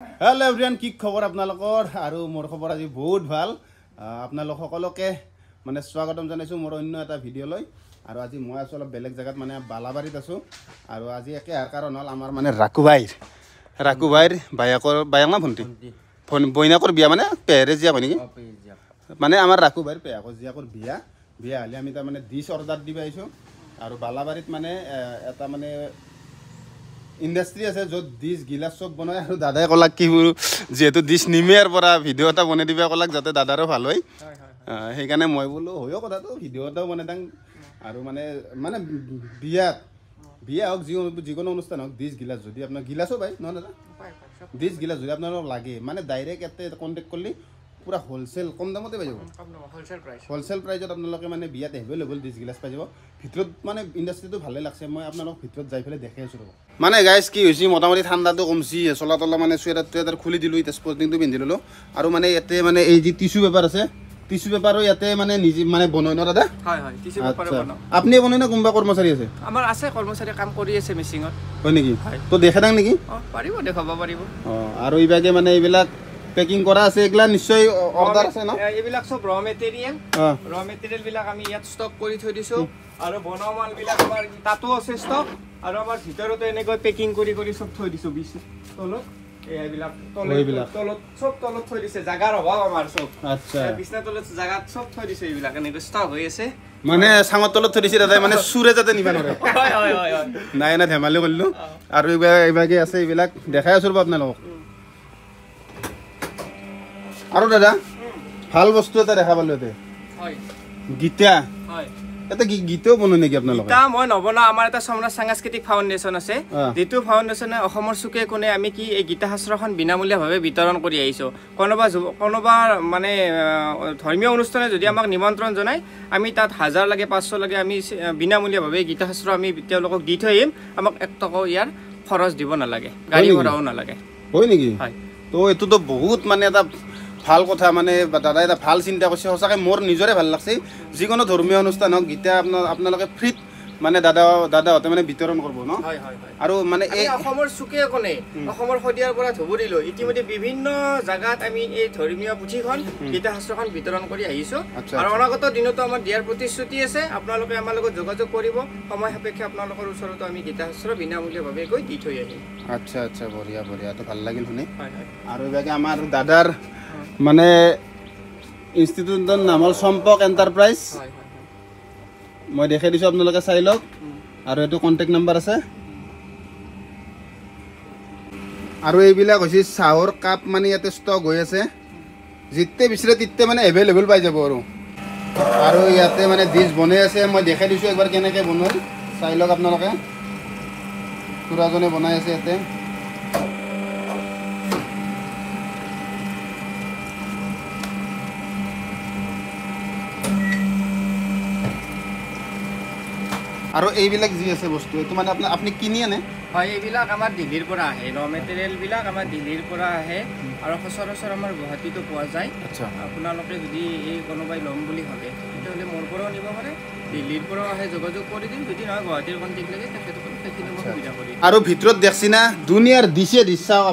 hello everyone की खबर आपनालोकर आरो मोर खबर আজি বহুত ভাল आपनालोक সকলকে মানে স্বাগতম জানাইছো মোর অন্য এটা ভিডিও লৈ আৰু আজি মই আছো অলপ বেলেগ জায়গাত মানে বালাবাৰীত আছো আৰু আজি একে কাৰণ হল আমাৰ মানে ৰাকুবাইৰ বায়াক না ভন্টি বইনাকৰ বিয়া মানে পেৰে জিয়া হয় নেকি মানে আমাৰ ৰাকুবাইৰ পেয়াকৰ জিয়াকৰ বিয়া হলে আমি তাৰ মানে ডিশ অৰ্ডাৰ দিবা আইছো আৰু বালাবাৰীত মানে এটা মানে ইন্ডাস্ট্ৰি আছে যত ডিশ গিলাস সব বনায় আৰু দাদাই কলাক কি যেহেতু ডিশ নিমিয়াৰ পৰা ভিডিও এটা বনাই দিবা কলাক যাতে দাদাৰো ভাল হয় সেইকাৰণে মই বোলো হয়ও কথাটো ভিডিও এটাও বনাই দাং আৰু মানে মানে বিয়া হোক যিকোনো অনুষ্ঠান হোক ডিশ গিলাস যদি আপোনাৰ গিলাসও পায় নহয় দাদা ডিশ গিলাস যদি আপোনালোক লাগে মানে ডাইৰেক্ট এতে কণ্টেক্ট কৰিলে পুৰা হোলসেল কম দামতে পাই যাব হোলসেল প্ৰাইজত আপোনালোকে মানে বিয়াত এভেলেবল ডিশ গিলাস পাই যাব ভিতৰত মানে ইন্ডাস্ট্ৰিটো ভালে লাগছে মই আপোনালোক ভিতৰত যাই ফেলে দেখাই আছো মানে গাইস কি হৈছে মোটামুটি ঠান্ডাটো কমছি চলাতলা মানে সুৱেটাৰ খুলি দিলো এটা স্পৰ্টিংটো পিন্ধি ললো আৰু মানে ইয়াতে মানে এই যে টিস্যু পেপাৰ আছে টিস্যু পেপাৰো ইয়াতে মানে নিজে মানে বনাই ন দাদা হয় হয় টিস্যু পেপাৰ বনাও আপুনি বনাই না কোনবা কৰ্মচাৰী আছে আমাৰ আছে কৰ্মচাৰী কাম কৰি আছে মেচিনত হয় নেকি তো দেখা দাং নেকি পাৰিব দেখাব পাৰিব আৰু ইবাগে মানে এইবিলাক পেকিং কৰা আছে এগলা নিশ্চয় অৰ্ডাৰ আছে ন এইবিলাক সব ৰ মেটেৰিয়েল বিলাক আমি ইয়াত ষ্টক কৰি থৈ দিছো আৰু বনোৱা মাল বিলাক আমাৰ তাতো আছে ষ্টক আৰু আমাৰ ভিতৰতে এনেকৈ পেকিং কৰি সব থৈ দিছো তলত এইবিলাক তলত সব তলত থৈ দিছে জাগাৰ অভাৱ আমাৰ সব আচ্ছা বিছনা তলত জাগাত সব থৈ দিছে এইবিলাক এনেকৈ ষ্টক হৈ আছে মানে সাঙৰ তলত থৈ দিছে দাদা মানে সুৰে যাতে নিবা নৰে হয় নাই না ধেমালি কৰিলো আৰু এইবাগে আছে এইবিলাক দেখাই আছো আপোনালোকক আৰু দাদা ভাল বস্তু এটা দেখা পালো এতে হয় গীতা হয় এটা গীতাও বনাই নেকি আপোনালোকে গীতা মই নবনা আমাৰ এটা সম্ৰাট সাংস্কৃতিক ফাউণ্ডেশ্যন আছে যেটো ফাউণ্ডেশ্যনে অসমৰ চুকে কোনে আমি কি এই গীতা শাস্ত্ৰখন বিনামূলীয়াভাৱে বিতৰণ কৰি আহিছো কোনোবা মানে ধৰ্মীয় অনুষ্ঠানে যদি আমাক নিমন্ত্ৰণ জনায় আমি তাত 1000 লাগে 500 লাগে আমি বিনামূলীয়াভাৱে গীতা শাস্ত্ৰ আমি তেওঁলোকক দি থৈ আহিম আমাক 1 টকাও ইয়াৰ খৰচ দিব নালাগে গাড়ী ভাড়াও নালাগে হয় নেকি হয় তো এটো বহুত মানে এটা ভাল কথা মানে দাদা এটা ভাল চিন্তা কৰিছে সঁচাকে মোৰ নিজৰে ভাল লাগছে যিকোনো ধৰ্মীয় অনুষ্ঠান হওক গীতা আপোনালোকে ফ্ৰীত মানে দাদাহঁতে মানে বিতৰণ কৰিব ন আৰু মানে এই অসমৰ চুকে কোণে অসমৰ সদিয়াৰ পৰা ধুবুৰীলৈ ইতিমধ্যে বিভিন্ন জাগাত আমি এই ধৰ্মীয় পুথিখন গীতা শাস্ত্ৰখন বিতৰণ কৰি আহিছো আৰু অনাগত দিনতো আমাৰ দিয়াৰ প্ৰতিশ্ৰুতি আছে আপোনালোকে আমাৰ লগত যোগাযোগ কৰিব সময় সাপেক্ষে আপোনালোকৰ ওচৰতো আমি গীতা শাস্ত্ৰ বিনামূলীয়াভাৱে গৈ দি থৈ আহিম আচ্ছা আচ্ছা বঢ়িয়া তো ভাল লাগিল শুনি আৰু এবাগে আমাৰ দাদাৰ মানে ইনষ্টিটিউটৰ নাম হ'ল সম্পক এণ্টাৰপ্ৰাইজ মই দেখাই দিছো আপোনালোকে চাই লওক আৰু এটো কন্টাক্ট নাম্বাৰ আছে আৰু এইবিলাক হৈছে চাহৰ কাপ মানে ইয়াতে ষ্টক হৈ আছে জিতে বিচাৰে তিতে মানে এভেইলেবল পাই যাব আৰু ইয়াতে মানে ডিশ বনাই আছে মই দেখাই দিছো একবাৰ কেনেকৈ বনাই চাই লওক আপোনালোকে খুৰাজনে বনাই আছে ইয়াতে আৰু এইবিলাক যি আছে বস্তু এটো মানে আপুনি কিনি আনে হয় এইবিলাক আমাৰ দিল্লীৰ পৰা আহে ৰ মেটেৰিয়েল বিলাক আমাৰ দিল্লীৰ পৰা আহে আৰু সচৰাচৰ আমাৰ গুৱাহাটীতো পোৱা যায় আচ্ছা আপোনালোকে যদি এই কোনোবাই লম বুলি ভাবে তেতিয়াহ'লে মোৰ পৰাও নিব পাৰে দিল্লীৰ পৰাও আহে যোগাযোগ কৰি দিম যদি নহয় গুৱাহাটীৰ কণ্টেক্ট লাগে তেখেতসকলে সেইখিনি মই সুবিধা কৰি আৰু ভিতৰত দেখছি না দুনিয়াৰ ডিছে ডিছ চাওক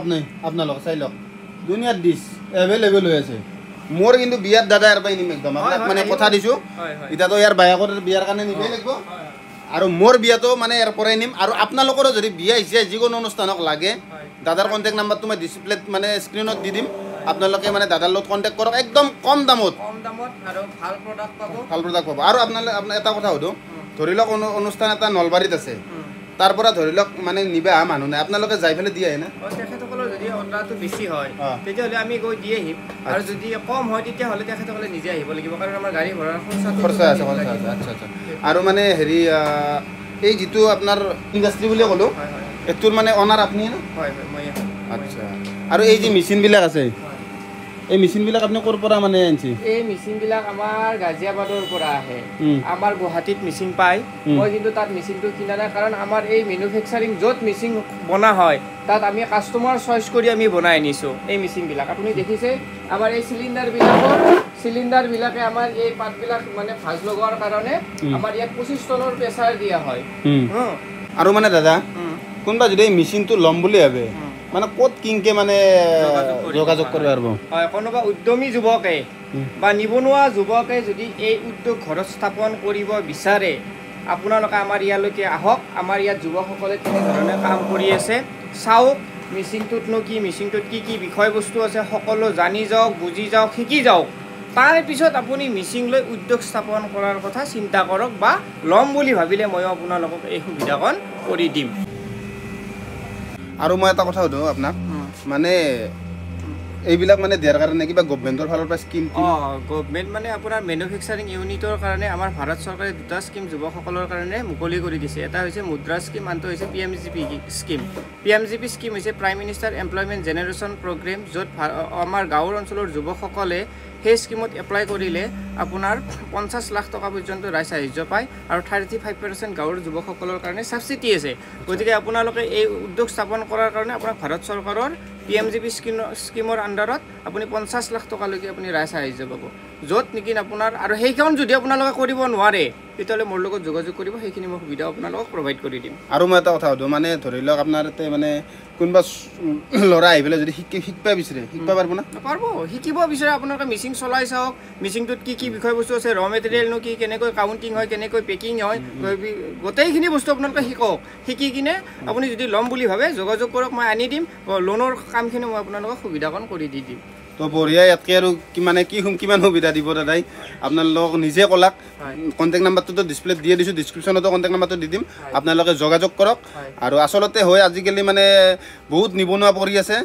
আপোনালোক চাই লওক দুনিয়াৰ ডিছ এভেইলেবল হৈ আছে মোৰ কিন্তু বিয়াত দাদা ইয়াৰ পৰা নিম একদম মানে কথা দিছো এতিয়াতো ইয়াৰ বায়াকৰ বিয়াৰ কাৰণে নিবই লাগিব আৰু মোৰ বিয়াটো মানে ইয়াৰ পৰাই নিম আৰু আপোনালোকৰো যদি বিয়া হৈছে যিকোনো অনুষ্ঠানক লাগে দাদাৰ কণ্টেক্ট নাম্বাৰটো মই ডিসপ্লেত মানে স্ক্ৰীনত দি দিম আপোনালোকে মানে দাদাৰ লগত কণ্টেক্ট কৰক একদম কম দামত আৰু ভাল প্ৰডাক্ট পাব আৰু আপোনালোকে এটা কথা সুধো ধৰি লওক অনুষ্ঠান এটা নলবাৰীত আছে তাৰ পৰা ধৰি লওক মানে নিবা মানুহ নাই আপোনালোকে যাই ফেলে দি আহে না তেখেতসকলৰ যদি অৰ্ডাৰটো বেছি হয় তেতিয়াহ'লে আমি গৈ দি আহিম আৰু যদি কম হয় তেতিয়াহ'লে তেখেতসকলে নিজে আহিব লাগিব কাৰণ আমাৰ গাড়ী ভাড়াৰ খৰচা আছে আচ্ছা আৰু মানে হেৰি এই যিটো আপোনাৰ ইণ্ডাষ্ট্ৰি বুলি ক'লো এটোৰ মানে অনাৰ আপুনি না হয় মই আচ্ছা আৰু এই যে মেচিনবিলাক আছে এই মেচিনবিলাক আপুনি ক'ৰ পৰা মানে আনিছে এই মেচিনবিলাক আমাৰ গাজিয়াবাদৰ পৰা আহে আমাৰ গুৱাহাটীত মেচিন পায় মই কিন্তু তাত মেচিনটো কিনা নাই কাৰণ আমাৰ এই মেনুফেকচাৰিং য'ত মেচিন বনা হয় তাত আমি কাষ্টমাৰ চইচ কৰি আমি বনাই আনিছো এই মেচিনবিলাক আপুনি দেখিছে আমাৰ এই চিলিণ্ডাৰবিলাকে আমাৰ এই পাতবিলাক মানে ভাজ লগোৱাৰ কাৰণে আমাৰ ইয়াত 25 টনৰ প্ৰেছাৰ দিয়া হয় আৰু মানে দাদা কোনবা যদি এই মেচিনটো ল'ম বুলি ভাবে মানে ক'ত কিংকে মানে যোগাযোগ কৰিব পাৰিব হয় কোনোবা উদ্যমী যুৱকে বা নিবনুৱা যুৱকে যদি এই উদ্যোগ ঘৰত স্থাপন কৰিব বিচাৰে আপোনালোকে আমাৰ ইয়ালৈকে আহক আমাৰ ইয়াত যুৱকসকলে কেনেধৰণে কাম কৰি আছে চাওক মিচিংটোতনো কি মিচিংটোত কি বিষয়বস্তু আছে সকলো জানি যাওক বুজি যাওক শিকি যাওক তাৰ পিছত আপুনি মিচিং লৈ উদ্যোগ স্থাপন কৰাৰ কথা চিন্তা কৰক বা ল'ম বুলি ভাবিলে মই আপোনালোকক এই সুবিধাকণ কৰি দিম আৰু মই এটা কথা সুধো আপোনাক মানে এইবিলাক মানে দিয়াৰ কাৰণে কিবা গভৰ্ণমেণ্টৰ ফালৰ পৰা স্কিম গভৰ্ণমেণ্ট মানে আপোনাৰ মেনুফেকচাৰিং ইউনিটৰ কাৰণে আমাৰ ভাৰত চৰকাৰে দুটা স্কিম যুৱকসকলৰ কাৰণে মুকলি কৰি দিছে এটা হৈছে মুদ্ৰা স্কিম আনটো হৈছে PMGP স্কিম PMGP স্কিম হৈছে prime minister employment generation programme য'ত আমাৰ গাঁৱৰ অঞ্চলৰ যুৱকসকলে সেই স্কিমত এপ্লাই কৰিলে আপোনাৰ 50 লাখ টকা পৰ্যন্ত ৰাইজ সাহায্য পায় আৰু 35% গাঁৱৰ যুৱকসকলৰ কাৰণে ছাবচিডি আছে গতিকে আপোনালোকে এই উদ্যোগ স্থাপন কৰাৰ কাৰণে আপোনাৰ ভাৰত চৰকাৰৰ PMGP স্কিমৰ আণ্ডাৰত আপুনি 50 লাখ টকালৈকে আপুনি ৰাইজ সাহায্য পাব য'ত নেকি আপোনাৰ আৰু সেইখন যদি আপোনালোকে কৰিব নোৱাৰে তেতিয়াহ'লে মোৰ লগত যোগাযোগ কৰিব সেইখিনি মই সুবিধা আপোনালোকক প্ৰভাইড কৰি দিম আৰু মই এটা কথা সুধো মানে ধৰি লওক আপোনাৰ ইয়াতে মানে কোনোবা ল'ৰা আহি পেলাই যদি শিকিব বিচাৰে শিকিব পাৰিব না পাৰিব শিকিব বিচাৰে আপোনালোকে মিচিং চলাই চাওক মিচিংটোত কি বিষয়বস্তু আছে ৰ মেটেৰিয়েলনো কি কেনেকৈ কাউণ্টিং হয় কেনেকৈ পেকিং হয় গোটেইখিনি বস্তু আপোনালোকে শিকক শিকি কিনে আপুনি যদি ল'ম বুলি ভাবে যোগাযোগ কৰক মই আনি দিম লোনৰ কামখিনি মই আপোনালোকক সুবিধাকণ কৰি দি দিম তো বঢ়িয়া ইয়াতকৈ আৰু কিমান সুবিধা দিব দাদাই আপোনালোকক নিজে ক'লাক কণ্টেক্ট নাম্বাৰটোতো ডিছপ্লেত দিয়ে দিছোঁ ডিছক্ৰিপশ্যনতো কণ্টেক্ট নাম্বাৰটো দি দিম আপোনালোকে যোগাযোগ কৰক আৰু আচলতে হয় আজিকালি মানে বহুত নিবনুৱা পৰি আছে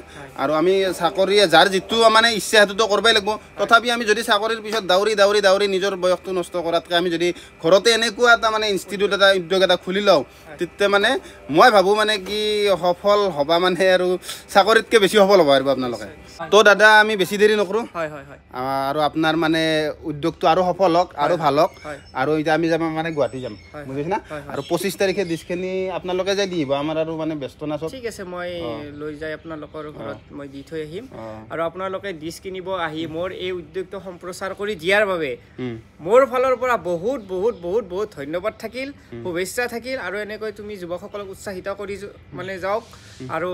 আৰু আমি চাকৰি যাৰ যিটো মানে ইচ্ছা সেইটোতো কৰিবই লাগিব তথাপি আমি যদি চাকৰিৰ পিছত দাউৰি নিজৰ বয়সটো নষ্ট কৰাতকৈ আমি যদি ঘৰতে এনেকুৱা এটা মানে ইনষ্টিটিউট এটা উদ্যোগ এটা খুলি লওঁ তেতিয়া মানে মই ভাবোঁ মানে কি সফল হ'বা মানে আৰু চাকৰিতকৈ বেছি সফল হ'ব পাৰিব আপোনালোকে তো দাদা আমি বেছি দেৰি নকৰোঁ আৰু আপোনাৰ মানে উদ্যোগটো আৰু সফল হওক আৰু ভাল হওক আৰু এতিয়া আমি যাম মানে গুৱাহাটী যাম বুজিছে না আৰু 25 তাৰিখে ডিছখিনি আপোনালোকে যাই দিব আমাৰ আৰু মানে ব্যস্ত না চব ঠিক আছে মই লৈ যাই আপোনালোকৰ ঘৰত মই দি থৈ আহিম আৰু আপোনালোকে ডিছ কিনিব আহি মোৰ এই উদ্যোগটো সম্প্ৰচাৰ কৰি দিয়াৰ বাবে মোৰ ফালৰ পৰা বহুত বহুত বহুত বহুত ধন্যবাদ থাকিল শুভেচ্ছা থাকিল আৰু এনেকৈ তুমি যুৱকসকলক উৎসাহিত কৰি মানে যাওক আৰু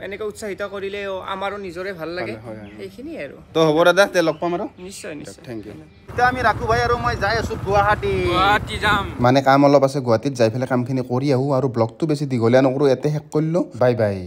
এনেকৈ উৎসাহিত কৰিলে আমাৰো নিজৰে ভাল লাগে এইখিনি আৰু তো হ'ব দাদা তে লগ পাম আৰু নিশ্চয় থেংক ইউ এতিয়া আমি ৰাখো ভাই আৰু মই যাই আছোঁ গুৱাহাটী যাম মানে কাম অলপ আছে গুৱাহাটীত যাই পেলাই কামখিনি কৰি আহোঁ আৰু ব্লগটো বেছি দীঘলীয়া নকৰোঁ ইয়াতে শেষ কৰিলোঁ বাই বাই